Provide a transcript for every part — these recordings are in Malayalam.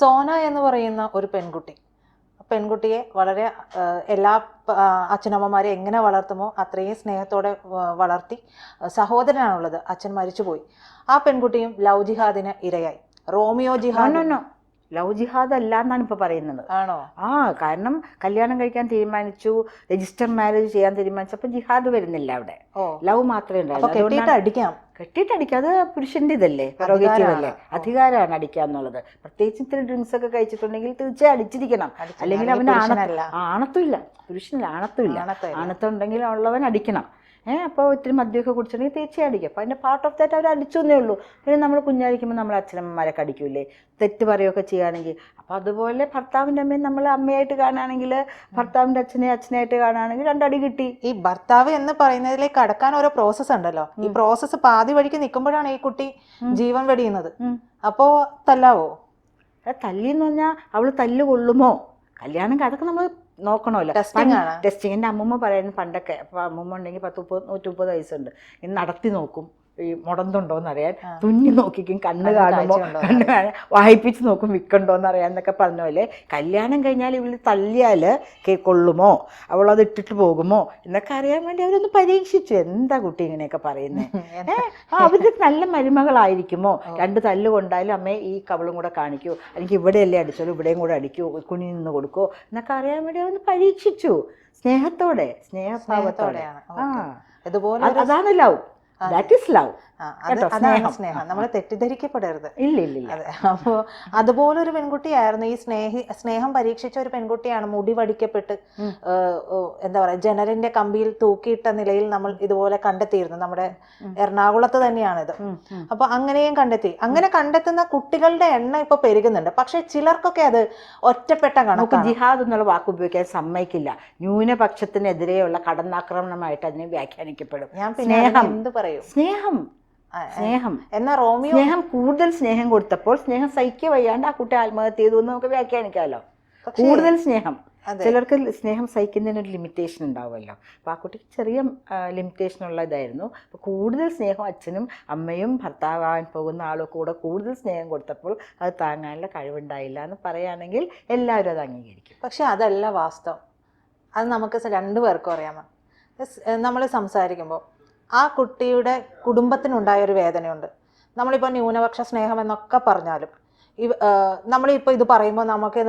സോന എന്ന് പറയുന്ന ഒരു പെൺകുട്ടിയെ വളരെ എല്ലാ അച്ഛനമ്മമാരെ എങ്ങനെ വളർത്തുമോ അത്രയും സ്നേഹത്തോടെ വളർത്തി. സഹോദരനാണുള്ളത്, അച്ഛൻ മരിച്ചുപോയി. ആ പെൺകുട്ടിയും ലവ് ജിഹാദിന് ഇരയായി. റോമിയോ ജിഹാദ്. ലവ് ജിഹാദ് അല്ല എന്നാണ് ഇപ്പൊ പറയുന്നത്. ആണോ? കാരണം കല്യാണം കഴിക്കാൻ തീരുമാനിച്ചു, രജിസ്റ്റർ മാരേജ് ചെയ്യാൻ തീരുമാനിച്ചപ്പോ ജിഹാദ് വരുന്നില്ല അവിടെ. ലവ് മാത്രമേ ഉണ്ടായിരുന്നു. കെട്ടിയിട്ടടിക്കാം, അത് പുരുഷന്റെ ഇതല്ലേ, പ്രൊറോഗേറ്റീവ് അല്ലേ, അധികാരമാണ് അടിക്കുക എന്നുള്ളത്. പ്രത്യേകിച്ച് ഇത്തിരി ഡ്രിങ്ക്സ് ഒക്കെ കഴിച്ചിട്ടുണ്ടെങ്കിൽ തീർച്ചയായും അടിച്ചിരിക്കണം. അല്ലെങ്കിൽ അവന് ആണത്തുമില്ല, പുരുഷനില്ല, ആണത്തം ഉണ്ടെങ്കിൽ ഉള്ളവൻ അടിക്കണം. അപ്പോൾ ഇത്തിരി മദ്യമൊക്കെ കുടിച്ചിട്ടുണ്ടെങ്കിൽ തീർച്ചയായും അടിക്കും. അപ്പോൾ അതിൻ്റെ പാർട്ട് ഓഫ് ദാറ്റ് അവർ അടിച്ചു എന്നേ ഉള്ളൂ. പിന്നെ നമ്മൾ കുഞ്ഞായിരിക്കുമ്പോൾ നമ്മൾ അച്ഛനമ്മമാരൊക്കെ അടിക്കൂലേ, തെറ്റ് പറയുകയൊക്കെ ചെയ്യുകയാണെങ്കിൽ. അപ്പോൾ അതുപോലെ ഭർത്താവിൻ്റെ അമ്മയും നമ്മൾ അമ്മയായിട്ട് കാണുകയാണെങ്കിൽ, ഭർത്താവിൻ്റെ അച്ഛനായിട്ട് കാണുകയാണെങ്കിൽ രണ്ടടി കിട്ടി. ഈ ഭർത്താവ് എന്ന് പറയുന്നതിലേക്ക് കടക്കാൻ ഓരോ പ്രോസസ്സ് ഉണ്ടല്ലോ. ഈ പ്രോസസ്സ് പാതി വഴിക്ക് നിൽക്കുമ്പോഴാണ് ഈ കുട്ടി ജീവൻ വെടിയുന്നത്. അപ്പോൾ തല്ലാവോ? തല്ലിന്ന് പറഞ്ഞാൽ അവൾ തല്ല് കൊള്ളുമോ, കല്യാണം അതൊക്കെ നമ്മൾ നോക്കണമല്ലോ. ടെസ്റ്റിങ്. എൻ്റെ അമ്മൂമ്മ പറയുന്നത് പണ്ടൊക്കെ, അപ്പോൾ അമ്മൂമ്മ ഉണ്ടെങ്കിൽ 130 വയസ്സുണ്ട്, ഇന്ന് നടത്തി നോക്കും ഈ മുടന്തുണ്ടോന്ന് അറിയാൻ, തുന്നി നോക്കിക്കും, കണ്ണ് കാണുമ്പോൾ കണ്ണ് വായിപ്പിച്ച് നോക്കും വിൽക്കണ്ടോന്ന് അറിയാൻ എന്നൊക്കെ പറഞ്ഞ പോലെ കല്യാണം കഴിഞ്ഞാൽ ഇവള് തല്ലിയാൽ കൊള്ളുമോ, അവളത് ഇട്ടിട്ട് പോകുമോ എന്നൊക്കെ അറിയാൻ വേണ്ടി അവരൊന്ന് പരീക്ഷിച്ചു. എന്താ കുട്ടി ഇങ്ങനെയൊക്കെ പറയുന്നത്? അവർക്ക് നല്ല മരുമകളായിരിക്കുമോ, 2 തല്ല് കൊണ്ടാലും അമ്മയെ ഈ കവളും കൂടെ കാണിക്കൂ, അല്ലെങ്കിൽ ഇവിടെയല്ലേ അടിച്ചോളൂ ഇവിടെയും കൂടെ അടിക്കൂ, കുഞ്ഞി നിന്ന് കൊടുക്കോ എന്നൊക്കെ അറിയാൻ വേണ്ടി അവരൊന്ന് പരീക്ഷിച്ചു. സ്നേഹത്തോടെ, സ്നേഹഭാവത്തോടെയാണ്. അതാണ് ലവ്. That is love. അതാണ് സ്നേഹം. നമ്മൾ തെറ്റിദ്ധരിക്കപ്പെടരുത്. ഇല്ല. അപ്പോൾ അതുപോലൊരു പെൺകുട്ടിയായിരുന്നു. ഈ സ്നേഹം പരീക്ഷിച്ച ഒരു പെൺകുട്ടിയാണ് മുടി വടിക്കപ്പെട്ട് എന്താ പറയുക, ജനലിന്റെ കമ്പിയിൽ തൂക്കിയിട്ട നിലയിൽ നമ്മൾ ഇതുപോലെ കണ്ടെത്തിയിരുന്നു. നമ്മുടെ എറണാകുളത്ത് തന്നെയാണിത്. അപ്പൊ അങ്ങനെയും കണ്ടെത്തി. അങ്ങനെ കണ്ടെത്തുന്ന കുട്ടികളുടെ എണ്ണം ഇപ്പൊ പെരുകുന്നുണ്ട്. പക്ഷെ ചിലർക്കൊക്കെ അത് ഒറ്റപ്പെട്ട കണക്ക്. ജിഹാദ് എന്നുള്ള വാക്ക് ഉപയോഗിക്കാൻ സമ്മതിക്കില്ല. ന്യൂനപക്ഷത്തിനെതിരെയുള്ള കടന്നാക്രമണമായിട്ട് അതിനെ വ്യാഖ്യാനിക്കപ്പെടും. ഞാൻ പിന്നെ എന്ത് പറയും? സ്നേഹം എന്നാ റോമിയോ കൂടുതൽ സ്നേഹം കൊടുത്തപ്പോൾ സ്നേഹം സഹിക്കുക വയ്യാണ്ട് ആ കുട്ടി ആത്മഹത്യ ചെയ്തു എന്ന് നമുക്ക് വ്യാഖ്യാനിക്കാമല്ലോ. കൂടുതൽ സ്നേഹം, ചിലർക്ക് സ്നേഹം സഹിക്കുന്നതിന് ഒരു ലിമിറ്റേഷൻ ഉണ്ടാവുമല്ലോ. അപ്പോൾ ആ കുട്ടിക്ക് ചെറിയ ലിമിറ്റേഷൻ ഉള്ള ഇതായിരുന്നു. അപ്പോൾ കൂടുതൽ സ്നേഹം അച്ഛനും അമ്മയും ഭർത്താവാൻ പോകുന്ന ആളും കൂടെ കൂടുതൽ സ്നേഹം കൊടുത്തപ്പോൾ അത് താങ്ങാനുള്ള കഴിവുണ്ടായില്ല എന്ന് പറയുകയാണെങ്കിൽ എല്ലാവരും അത് അംഗീകരിക്കും. പക്ഷെ അതല്ല വാസ്തവം. അത് നമുക്ക് 2 പേർക്കും അറിയാമോ. നമ്മൾ സംസാരിക്കുമ്പോൾ ആ കുട്ടിയുടെ കുടുംബത്തിനുണ്ടായൊരു വേദനയുണ്ട്. നമ്മളിപ്പോൾ ന്യൂനപക്ഷ സ്നേഹം എന്നൊക്കെ പറഞ്ഞാലും നമ്മളിപ്പോൾ ഇത് പറയുമ്പോൾ നമുക്ക്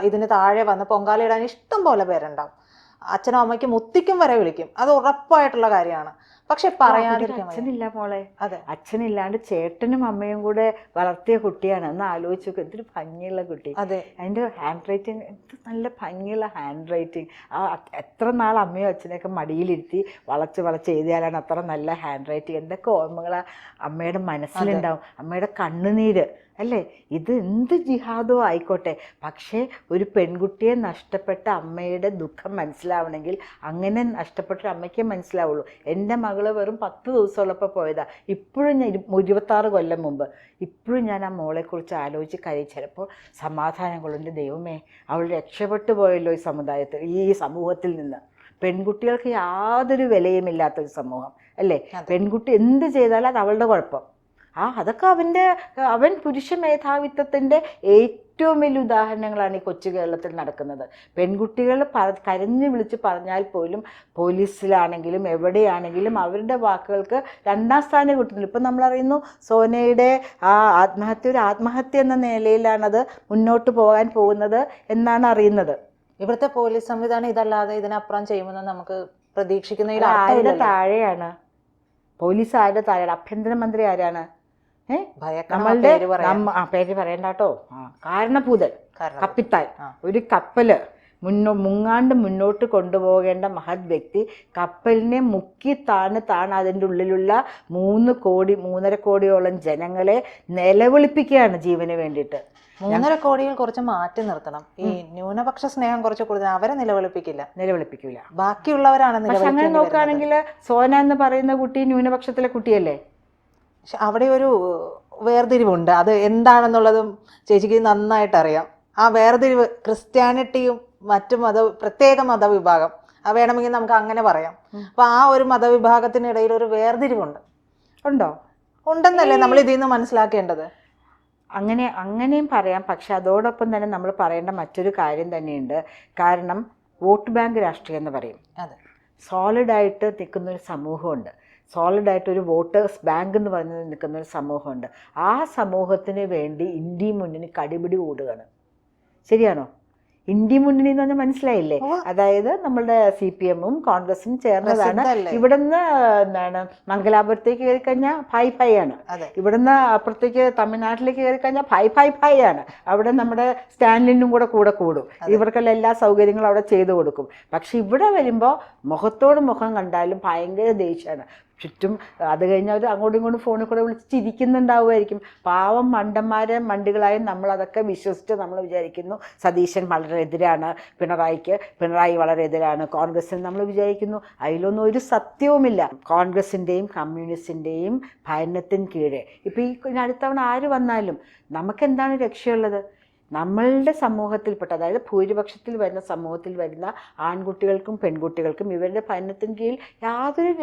ഇതിന് താഴെ വന്ന് പൊങ്കാലയിടാൻ ഇഷ്ടം പോലെ പേരുണ്ടാവും. അച്ഛനും അമ്മയ്ക്കും മുത്തിക്കും വരെ വിളിക്കും. അത് ഉറപ്പായിട്ടുള്ള കാര്യമാണ്. പക്ഷെ പറയാതിരിക്കാൻ അച്ഛനില്ല മോളെ. അതെ, അച്ഛനില്ലാണ്ട് ചേട്ടനും അമ്മയും കൂടെ വളർത്തിയ കുട്ടിയാണ്. എന്ന് ആലോചിച്ചു നോക്കുക, എന്തൊരു ഭംഗിയുള്ള കുട്ടി. അതെ, അതിൻ്റെ ഹാൻഡ് റൈറ്റിംഗ് എന്ത് നല്ല ഭംഗിയുള്ള ഹാൻഡ് റൈറ്റിംഗ്. എത്ര നാൾ അമ്മയും അച്ഛനെയൊക്കെ മടിയിലിരുത്തി വളച്ച് എഴുതിയാലാണ് അത്ര നല്ല ഹാൻഡ് റൈറ്റിംഗ്. എന്തൊക്കെ ഓർമ്മകളാ അമ്മയുടെ മനസ്സിലുണ്ടാവും, അമ്മയുടെ കണ്ണുനീര് അല്ലേ. ഇത് എന്ത് ജിഹാദോ ആയിക്കോട്ടെ, പക്ഷേ ഒരു പെൺകുട്ടിയെ നഷ്ടപ്പെട്ട അമ്മയുടെ ദുഃഖം മനസ്സിലാവണമെങ്കിൽ അങ്ങനെ നഷ്ടപ്പെട്ട അമ്മയ്ക്കേ മനസ്സിലാവുള്ളൂ. എൻ്റെ മകള് വെറും 10 ദിവസമുള്ളപ്പോൾ പോയതാ. ഇപ്പോഴും ഞാൻ 26 കൊല്ലം മുമ്പ് ഇപ്പോഴും ഞാൻ ആ മോളെക്കുറിച്ച് ആലോചിച്ച് കഴിയും. ചിലപ്പോൾ സമാധാനം കൊള്ളും, ദൈവമേ അവൾ രക്ഷപ്പെട്ടു പോയല്ലോ ഈ സമുദായത്തിൽ, ഈ സമൂഹത്തിൽ നിന്ന്. പെൺകുട്ടികൾക്ക് യാതൊരു വിലയുമില്ലാത്തൊരു സമൂഹം അല്ലേ. പെൺകുട്ടി എന്ത് ചെയ്താലും അത് അവളുടെ കുഴപ്പം. അതൊക്കെ അവൻ പുരുഷ മേധാവിത്വത്തിൻ്റെ ഏറ്റവും വലിയ ഉദാഹരണങ്ങളാണ് ഈ കൊച്ചു കേരളത്തിൽ നടക്കുന്നത്. പെൺകുട്ടികൾ കരഞ്ഞു വിളിച്ച് പറഞ്ഞാൽ പോലും പോലീസിലാണെങ്കിലും എവിടെയാണെങ്കിലും അവരുടെ വാക്കുകൾക്ക് 2ാം സ്ഥാനം കിട്ടുന്നില്ല. ഇപ്പം നമ്മളറിയുന്നു സോനയുടെ ആ ആത്മഹത്യ ഒരു ആത്മഹത്യ എന്ന നിലയിലാണത് മുന്നോട്ട് പോകാൻ പോകുന്നത് എന്നാണ് അറിയുന്നത്. ഇവിടുത്തെ പോലീസ് സംവിധാനം ഇതല്ലാതെ ഇതിനപ്പുറം ചെയ്യുമെന്ന് നമുക്ക് പ്രതീക്ഷിക്കുന്നതിൽ ആരുടെ താഴെയാണ് പോലീസ്? ആരുടെ താഴെയാണ്? ആഭ്യന്തരമന്ത്രി ആരാണ്? നമ്മളുടെ പേര് പറയണ്ടാട്ടോ. കാരണഭൂതൻ, കപ്പിത്താൻ. ഒരു കപ്പല് മുങ്ങാണ്ട് മുന്നോട്ട് കൊണ്ടുപോകേണ്ട മഹത് വ്യക്തി കപ്പലിനെ മുക്കി താണ് അതിൻ്റെ ഉള്ളിലുള്ള 3.5 കോടിയോളം ജനങ്ങളെ നിലവിളിപ്പിക്കുകയാണ് ജീവന് വേണ്ടിയിട്ട്. 3.5 കോടിയിൽ കുറച്ച് മാറ്റി നിർത്തണം. ഈ ന്യൂനപക്ഷ സ്നേഹം കുറച്ച് കൂടുതൽ. അവരെ നിലവിളിപ്പിക്കില്ല, ബാക്കിയുള്ളവരാണ്. അങ്ങനെ നോക്കുകയാണെങ്കിൽ സോന എന്ന് പറയുന്ന കുട്ടി ന്യൂനപക്ഷത്തിലെ കുട്ടിയല്ലേ. പക്ഷെ അവിടെ ഒരു വേർതിരിവുണ്ട്. അത് എന്താണെന്നുള്ളതും ചേച്ചിക്ക് നന്നായിട്ട് അറിയാം. ആ വേർതിരിവ് ക്രിസ്ത്യാനിറ്റിയും മറ്റു പ്രത്യേക മതവിഭാഗം വേണമെങ്കിൽ നമുക്ക് അങ്ങനെ പറയാം. അപ്പൊ ആ ഒരു മതവിഭാഗത്തിനിടയിൽ ഒരു വേർതിരിവുണ്ട്. ഉണ്ടോ? ഉണ്ടെന്നല്ലേ നമ്മൾ ഇതിൽ നിന്ന് മനസ്സിലാക്കേണ്ടത്. അങ്ങനെയും പറയാം. പക്ഷെ അതോടൊപ്പം തന്നെ നമ്മൾ പറയേണ്ട മറ്റൊരു കാര്യം തന്നെയുണ്ട്. കാരണം വോട്ട് ബാങ്ക് രാഷ്ട്രീയം എന്ന് പറയും. അതെ, സോളിഡായിട്ട് നിൽക്കുന്നൊരു സമൂഹമുണ്ട്. സോളിഡായിട്ട് ഒരു വോട്ടേഴ്സ് ബാങ്ക് എന്ന് പറഞ്ഞ് നിൽക്കുന്നൊരു സമൂഹമുണ്ട്. ആ സമൂഹത്തിന് വേണ്ടി ഇന്ത്യ മുന്നണി കടിപിടി കൂടുകയാണ്. ശരിയാണോ? ഇന്ത്യ മുന്നണി എന്ന് പറഞ്ഞാൽ മനസ്സിലായില്ലേ? അതായത് നമ്മളുടെ CPM-ഉം കോൺഗ്രസും ചേർന്നതാണ്. ഇവിടുന്ന് എന്താണ് മംഗലാപുരത്തേക്ക് കയറി കഴിഞ്ഞാൽ ഫൈ ആണ്. ഇവിടുന്ന് അപ്പുറത്തേക്ക് തമിഴ്നാട്ടിലേക്ക് കയറി കഴിഞ്ഞാൽ ഫൈ ആണ്. അവിടെ നമ്മുടെ സ്റ്റാൻലിനും കൂടെ കൂടും. ഇവർക്കെല്ലാം എല്ലാ സൗകര്യങ്ങളും അവിടെ ചെയ്തു കൊടുക്കും. പക്ഷെ ഇവിടെ വരുമ്പോൾ മുഖത്തോട് മുഖം കണ്ടാലും ഭയങ്കര ദേഷ്യമാണ്. ചുറ്റും അത് കഴിഞ്ഞ് അവർ അങ്ങോട്ടും ഇങ്ങോട്ടും ഫോണിൽ കൂടെ വിളിച്ച് ചിരിക്കുന്നുണ്ടാവുമായിരിക്കും. പാവം മണ്ടികളായി നമ്മളതൊക്കെ വിശ്വസിച്ച് നമ്മൾ വിചാരിക്കുന്നു സതീശൻ വളരെ എതിരാണ് പിണറായി വളരെ എതിരാണ്, കോൺഗ്രസിന് നമ്മൾ വിചാരിക്കുന്നു. അതിലൊന്നും ഒരു സത്യവുമില്ല. കോൺഗ്രസിൻ്റെയും കമ്മ്യൂണിസ്റ്റിൻ്റെയും ഭരണത്തിന് കീഴെ ഇപ്പോൾ ഈ അടുത്തവണ ആര് വന്നാലും നമുക്കെന്താണ് രക്ഷയുള്ളത്? നമ്മളുടെ സമൂഹത്തിൽപ്പെട്ട, അതായത് ഭൂരിപക്ഷത്തിൽ വരുന്ന സമൂഹത്തിൽ വരുന്ന ആൺകുട്ടികൾക്കും പെൺകുട്ടികൾക്കും ഇവരുടെ ഭരണത്തിന് കീഴിൽ യാതൊരു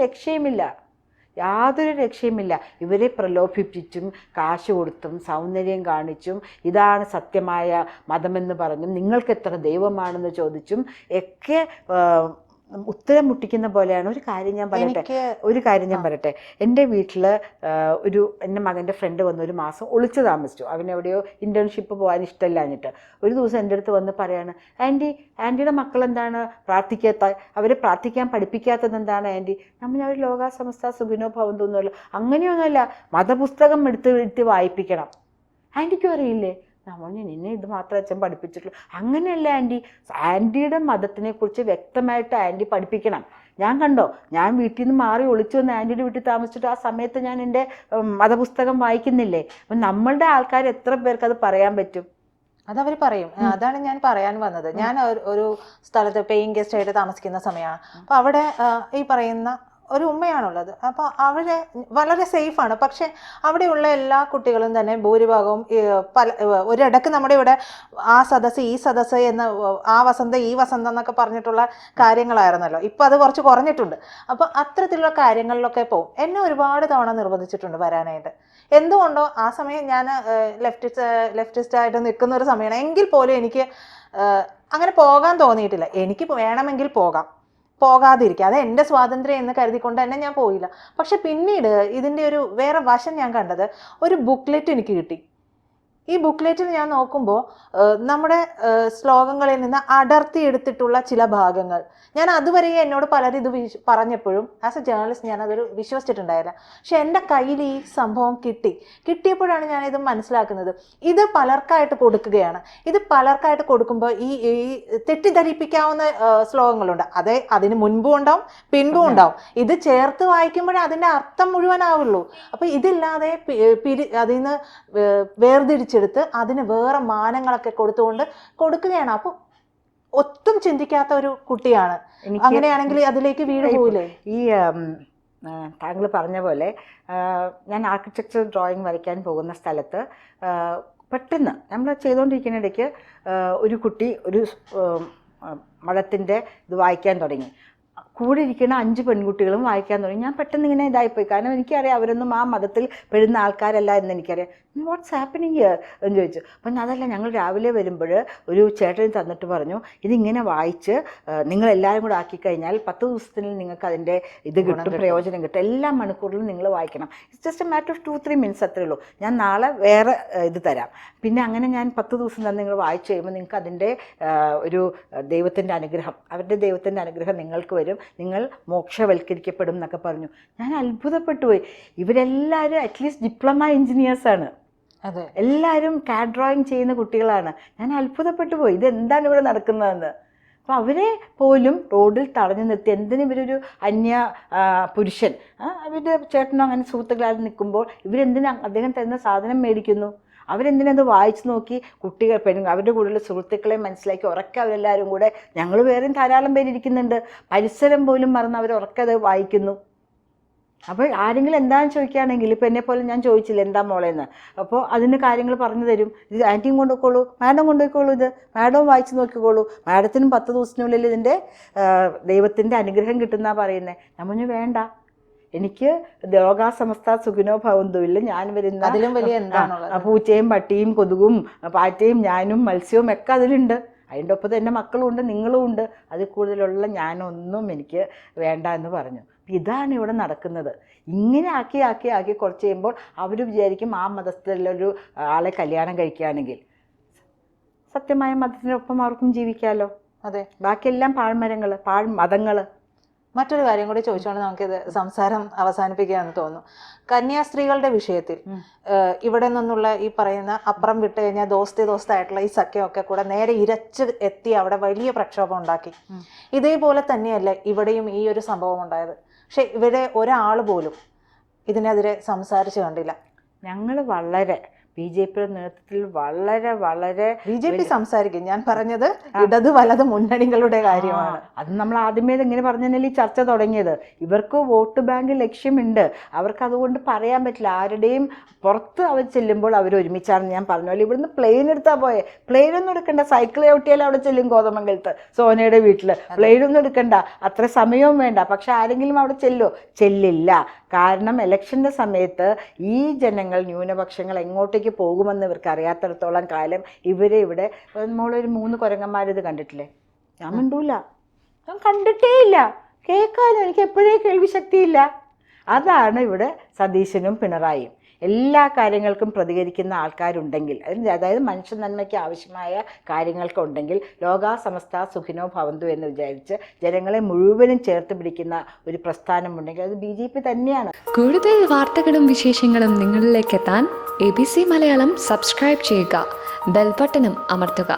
രക്ഷയുമില്ല. ഇവരെ പ്രലോഭിപ്പിച്ചും കാശ് കൊടുത്തും സൗന്ദര്യം കാണിച്ചും ഇതാണ് സത്യമായ മതമെന്ന് പറഞ്ഞും നിങ്ങൾക്ക് എത്ര ദൈവമാണെന്ന് ചോദിച്ചും ഒക്കെ ഉത്തരം മുട്ടിക്കുന്ന പോലെയാണ്. ഒരു കാര്യം ഞാൻ പറയട്ടെ. എൻ്റെ വീട്ടിൽ എൻ്റെ മകൻ്റെ ഫ്രണ്ട് വന്ന് ഒരു മാസം ഒളിച്ചു താമസിച്ചു. അവനെവിടെയോ ഇൻറ്റേൺഷിപ്പ് പോകാൻ ഇഷ്ടമില്ലാഞ്ഞിട്ട്. ഒരു ദിവസം എൻ്റെ അടുത്ത് വന്ന് പറയാണ്, ആൻറ്റിയുടെ മക്കളെന്താണ് അവരെ പ്രാർത്ഥിക്കാൻ പഠിപ്പിക്കാത്തത് എന്താണ് ആൻറ്റി? അവർ ലോകാ സമസ്ത സുഖിനോ ഭവന്തോന്നുമല്ലോ. അങ്ങനെയൊന്നുമല്ല, മതപുസ്തകം എടുത്ത് വായിപ്പിക്കണം. ആൻറ്റിക്കും അറിയില്ലേ? നിന്നെ ഇത് മാത്രമേ അച്ഛൻ പഠിപ്പിച്ചിട്ടുള്ളൂ. അങ്ങനെയല്ല ആൻറ്റിയുടെ മതത്തിനെക്കുറിച്ച് വ്യക്തമായിട്ട് ആൻറ്റി പഠിപ്പിക്കണം. ഞാൻ വീട്ടിൽ നിന്ന് മാറി ഒളിച്ചു വന്ന് ആൻറ്റിയുടെ വീട്ടിൽ താമസിച്ചിട്ട് ആ സമയത്ത് ഞാൻ എൻ്റെ മതപുസ്തകം വായിക്കുന്നില്ലേ? അപ്പം നമ്മളുടെ ആൾക്കാർ എത്ര പേർക്ക് അത് പറയാൻ പറ്റും? അതവർ പറയും. അതാണ് ഞാൻ പറയാൻ വന്നത്. ഞാൻ ഒരു സ്ഥലത്ത് പേയിങ് ഗസ്റ്റ് ആയിട്ട് താമസിക്കുന്ന സമയമാണ്. അപ്പോൾ അവിടെ ഈ പറയുന്ന ഒരു ഉമ്മയാണുള്ളത്. അപ്പോൾ അവര് വളരെ സേഫാണ്. പക്ഷെ അവിടെയുള്ള എല്ലാ കുട്ടികളും തന്നെ ഭൂരിഭാഗവും ഒരിടക്ക് നമ്മുടെ ഇവിടെ ആ സദസ്സ് ഈ സദസ്സ് എന്ന് ആ വസന്ത ഈ വസന്തം എന്നൊക്കെ പറഞ്ഞിട്ടുള്ള കാര്യങ്ങളായിരുന്നല്ലോ. ഇപ്പം അത് കുറച്ച് കുറഞ്ഞിട്ടുണ്ട്. അപ്പോൾ അത്തരത്തിലുള്ള കാര്യങ്ങളിലൊക്കെ പോകും. എന്നെ ഒരുപാട് തവണ നിർബന്ധിച്ചിട്ടുണ്ട് വരാനായിട്ട്. എന്തുകൊണ്ടോ ആ സമയം ഞാൻ ലെഫ്റ്റിസ്റ്റായിട്ട് നിൽക്കുന്ന ഒരു സമയമാണ്. എങ്കിൽ പോലും എനിക്ക് അങ്ങനെ പോകാൻ തോന്നിയിട്ടില്ല. എനിക്ക് വേണമെങ്കിൽ പോകാതിരിക്കുക, അത് എൻ്റെ സ്വാതന്ത്ര്യം എന്ന് കരുതിക്കൊണ്ട് തന്നെ ഞാൻ പോയില്ല. പക്ഷെ പിന്നീട് ഇതിൻ്റെ ഒരു വേറെ വശം ഞാൻ കണ്ടത്, ഒരു ബുക്ക്ലെറ്റ് എനിക്ക് കിട്ടി. ഈ ബുക്ക്ലെറ്റിൽ ഞാൻ നോക്കുമ്പോൾ നമ്മുടെ ശ്ലോകങ്ങളിൽ നിന്ന് അടർത്തിയെടുത്തിട്ടുള്ള ചില ഭാഗങ്ങൾ, ഞാൻ അതുവരെ എന്നോട് പലരും ഇത് പറഞ്ഞപ്പോഴും ആസ് എ ജേർണലിസ്റ്റ് ഞാനതൊരു വിശ്വസിച്ചിട്ടുണ്ടായില്ല. പക്ഷെ എൻ്റെ കയ്യിൽ ഈ സംഭവം കിട്ടിയപ്പോഴാണ് ഞാനിത് മനസ്സിലാക്കുന്നത്. ഇത് പലർക്കായിട്ട് കൊടുക്കുകയാണ്. ഇത് പലർക്കായിട്ട് കൊടുക്കുമ്പോൾ ഈ തെറ്റിദ്ധരിപ്പിക്കാവുന്ന ശ്ലോകങ്ങളുണ്ട്. അതിന് മുൻപും ഉണ്ടാവും പിൻപും ഉണ്ടാവും. ഇത് ചേർത്ത് വായിക്കുമ്പോഴേ അതിൻ്റെ അർത്ഥം മുഴുവനാവുള്ളൂ. അപ്പോൾ ഇതില്ലാതെ അതിൽ നിന്ന് വേർതിരിച്ചെടുത്ത് അതിന് വേറെ മാനങ്ങളൊക്കെ കൊടുക്കുകയാണ്. അപ്പോൾ ഒട്ടും ചിന്തിക്കാത്ത ഒരു കുട്ടിയാണ്. അങ്ങനെയാണെങ്കിൽ അതിലേക്ക് വീട് പോവില്ലേ? ഈ താങ്കൾ പറഞ്ഞ പോലെ ഞാൻ ആർക്കിടെക്ചർ ഡ്രോയിങ് വരയ്ക്കാൻ പോകുന്ന സ്ഥലത്ത് പെട്ടെന്ന് നമ്മൾ ചെയ്തുകൊണ്ടിരിക്കുന്നിടയ്ക്ക് ഒരു കുട്ടി ഒരു മതത്തിൻ്റെ ഇത് വായിക്കാൻ തുടങ്ങി. കൂടെ ഇരിക്കുന്ന 5 പെൺകുട്ടികളും വായിക്കാൻ തുടങ്ങി. ഞാൻ പെട്ടെന്ന് ഇങ്ങനെ ഇതായിപ്പോയി. കാരണം എനിക്കറിയാം അവരൊന്നും ആ മതത്തിൽ പെടുന്ന ആൾക്കാരല്ല എന്ന് എനിക്കറിയാം. വാട്ട്സ് ഹാപ്പനിങ് ഹിയർ എന്ന് ചോദിച്ചു. അപ്പം അതല്ല, ഞങ്ങൾ രാവിലെ വരുമ്പോൾ ഒരു ചേട്ടൻ തന്നിട്ട് പറഞ്ഞു, ഇതിങ്ങനെ വായിച്ച് നിങ്ങളെല്ലാവരും കൂടെ ആക്കിക്കഴിഞ്ഞാൽ 10 ദിവസത്തിൽ നിങ്ങൾക്ക് അതിൻ്റെ ഇത് കിട്ടും, പ്രയോജനം കിട്ടും. എല്ലാ മണിക്കൂറിലും നിങ്ങൾ വായിക്കണം. It's just A matter of 2-3 minutes അത്രേ ഉള്ളൂ. ഞാൻ നാളെ വേറെ ഇത് തരാം. പിന്നെ അങ്ങനെ ഞാൻ 10 ദിവസം തന്നെ നിങ്ങൾ വായിച്ചു കഴിയുമ്പോൾ നിങ്ങൾക്ക് അതിൻ്റെ ഒരു ദൈവത്തിൻ്റെ അനുഗ്രഹം, അവരുടെ ദൈവത്തിൻ്റെ അനുഗ്രഹം നിങ്ങൾക്ക് വരും, നിങ്ങൾ മോക്ഷവൽക്കരിക്കപ്പെടും എന്നൊക്കെ പറഞ്ഞു. ഞാൻ അത്ഭുതപ്പെട്ടു പോയി. ഇവരെല്ലാവരും അറ്റ്ലീസ്റ്റ് ഡിപ്ലോമ എഞ്ചിനീയേഴ്സാണ്. അതെ, എല്ലാവരും CAD ഡ്രോയിങ് ചെയ്യുന്ന കുട്ടികളാണ്. ഞാൻ അത്ഭുതപ്പെട്ടു പോയി, ഇതെന്താണ് ഇവിടെ നടക്കുന്നതെന്ന്. അപ്പോൾ അവരെ പോലും റോഡിൽ തടഞ്ഞു നിർത്തി. എന്തിനും ഇവരൊരു അന്യ പുരുഷൻ അവരുടെ ചേട്ടനോ അങ്ങനെ സുഹൃത്തുക്കളായി നിൽക്കുമ്പോൾ ഇവരെന്തിനാ അദ്ദേഹം തരുന്ന സാധനം മേടിക്കുന്നു? അവരെന്തിനത് വായിച്ചു നോക്കി കുട്ടികൾ അവരുടെ കൂടെയുള്ള സുഹൃത്തുക്കളെ മനസ്സിലാക്കി ഉറക്കെ അവരെല്ലാവരും കൂടെ, ഞങ്ങൾ വേറെയും ധാരാളം പേരിരിക്കുന്നുണ്ട്, പരിസരം പോലും മറന്ന് അവർ ഉറക്കെ അത് വായിക്കുന്നു. അപ്പോൾ ആരെങ്കിലും എന്താണെന്ന് ചോദിക്കുകയാണെങ്കിൽ ഇപ്പോൾ എന്നെപ്പോലെ ഞാൻ ചോദിച്ചില്ല എന്താ മോളേന്ന്, അപ്പോൾ അതിന് കാര്യങ്ങൾ പറഞ്ഞു തരും. ഇത് ആൻറ്റിയും കൊണ്ടുപോയിക്കോളൂ, മാഡം കൊണ്ടുപോയിക്കോളൂ, ഇത് മാഡവും വായിച്ച് നോക്കിക്കോളൂ, മാഡത്തിനും 10 ദിവസത്തിനുള്ളിൽ ഇതിൻ്റെ ദൈവത്തിൻ്റെ അനുഗ്രഹം കിട്ടുന്നതാണ് പറയുന്നത്. ഞാൻ പറഞ്ഞു വേണ്ട, എനിക്ക് ലോകാസമസ്ത സുഖിനോ ഭവന്തുവില്ല, ഞാൻ വരുന്ന അതിലും വലിയ എന്താണുള്ളത്? പൂച്ചയും പട്ടിയും കൊതുകും പാറ്റയും ഞാനും മത്സ്യവും ഒക്കെ അതിലുണ്ട്. അതിൻ്റെ ഒപ്പം എൻ്റെ മക്കളും ഉണ്ട്, നിങ്ങളും ഉണ്ട്. അതിൽ കൂടുതലുള്ള ഞാനൊന്നും എനിക്ക് വേണ്ട എന്ന് പറഞ്ഞു. ഇതാണ് ഇവിടെ നടക്കുന്നത്. ഇങ്ങനെ ആക്കി കുറച്ച് കഴിയുമ്പോൾ അവർ വിചാരിക്കും ആ മതത്തിലൊരു ആളെ കല്യാണം കഴിക്കുകയാണെങ്കിൽ സത്യമായ മതത്തിനൊപ്പം അവർക്കും ജീവിക്കാമല്ലോ. അതെ, ബാക്കിയെല്ലാം പാഴ്മരങ്ങൾ, പാഴ്മതങ്ങൾ. മറ്റൊരു കാര്യം കൂടി ചോദിച്ചുകൊണ്ട് നമുക്കിത് സംസാരം അവസാനിപ്പിക്കുകയെന്ന് തോന്നുന്നു. കന്യാസ്ത്രീകളുടെ വിഷയത്തിൽ ഇവിടെ നിന്നുള്ള ഈ പറയുന്ന അപ്പുറം വിട്ട് കഴിഞ്ഞാൽ ദോസ്തായിട്ടുള്ള ഈ സഖ്യമൊക്കെ കൂടെ നേരെ ഇരച്ച് എത്തി അവിടെ വലിയ പ്രക്ഷോഭം ഉണ്ടാക്കി. ഇതേപോലെ തന്നെയല്ലേ ഇവിടെയും ഈ ഒരു സംഭവം ഉണ്ടായത്. പക്ഷെ ഇവിടെ ഒരാൾ പോലും ഇതിനെതിരെ സംസാരിച്ചു കണ്ടില്ല. ഞങ്ങൾ വളരെ BJP നേതൃത്വത്തിൽ വളരെ BJP സംസാരിക്കും. ഞാൻ പറഞ്ഞത് ഇടത് വലത് മുന്നണികളുടെ കാര്യമാണ്. അത് നമ്മൾ ആദ്യമേ ഇങ്ങനെ പറഞ്ഞാൽ ഈ ചർച്ച തുടങ്ങിയത്. ഇവർക്ക് വോട്ട് ബാങ്ക് ലക്ഷ്യമുണ്ട്. അവർക്ക് അതുകൊണ്ട് പറയാൻ പറ്റില്ല. ആരുടെയും പുറത്ത് അവർ ചെല്ലുമ്പോൾ അവർ ഒരുമിച്ചാണ്. ഞാൻ പറഞ്ഞ പോലെ ഇവിടുന്ന് പ്ലെയിൻ എടുത്താൽ പോയെ. പ്ലെയിനൊന്നും എടുക്കണ്ട, സൈക്കിൾ ചവിട്ടിയാൽ അവിടെ ചെല്ലും കോതമംഗലത്ത് സോനയുടെ വീട്ടിൽ. പ്ലെയിനൊന്നും എടുക്കണ്ട, അത്ര സമയവും വേണ്ട. പക്ഷെ ആരെങ്കിലും അവിടെ ചെല്ലില്ല. കാരണം ഇലക്ഷൻ്റെ സമയത്ത് ഈ ജനങ്ങൾ, ന്യൂനപക്ഷങ്ങൾ എങ്ങോട്ടേക്ക് പോകുമെന്ന് ഇവർക്ക് അറിയാത്തിടത്തോളം കാലം ഇവരെ ഇവിടെ നമ്മളൊരു 3 കുരങ്ങന്മാരിത് കണ്ടിട്ടില്ലേ? ഞാൻ മിണ്ടൂല, ഞാൻ കണ്ടിട്ടേ ഇല്ല. കേൾക്കാനും എനിക്ക് എപ്പോഴേ കേൾവി ശക്തിയില്ല. അതാണ് ഇവിടെ സതീശനും പിണറായിയും. എല്ലാ കാര്യങ്ങൾക്കും പ്രതികരിക്കുന്ന ആൾക്കാരുണ്ടെങ്കിൽ, അതായത് മനുഷ്യ നന്മയ്ക്ക് ആവശ്യമായ കാര്യങ്ങൾക്കുണ്ടെങ്കിൽ ലോകാസമസ്ത സുഖിനോ ഭവന്തു എന്ന് വിചാരിച്ച് ജനങ്ങളെ മുഴുവനും ചേർത്ത് പിടിക്കുന്ന ഒരു പ്രസ്ഥാനമുണ്ടെങ്കിൽ അത് BJP തന്നെയാണ്. കൂടുതൽ വാർത്തകളും വിശേഷങ്ങളും നിങ്ങളിലേക്ക് എത്താൻ ABC മലയാളം സബ്സ്ക്രൈബ് ചെയ്യുക, ബെൽ ബട്ടണും അമർത്തുക.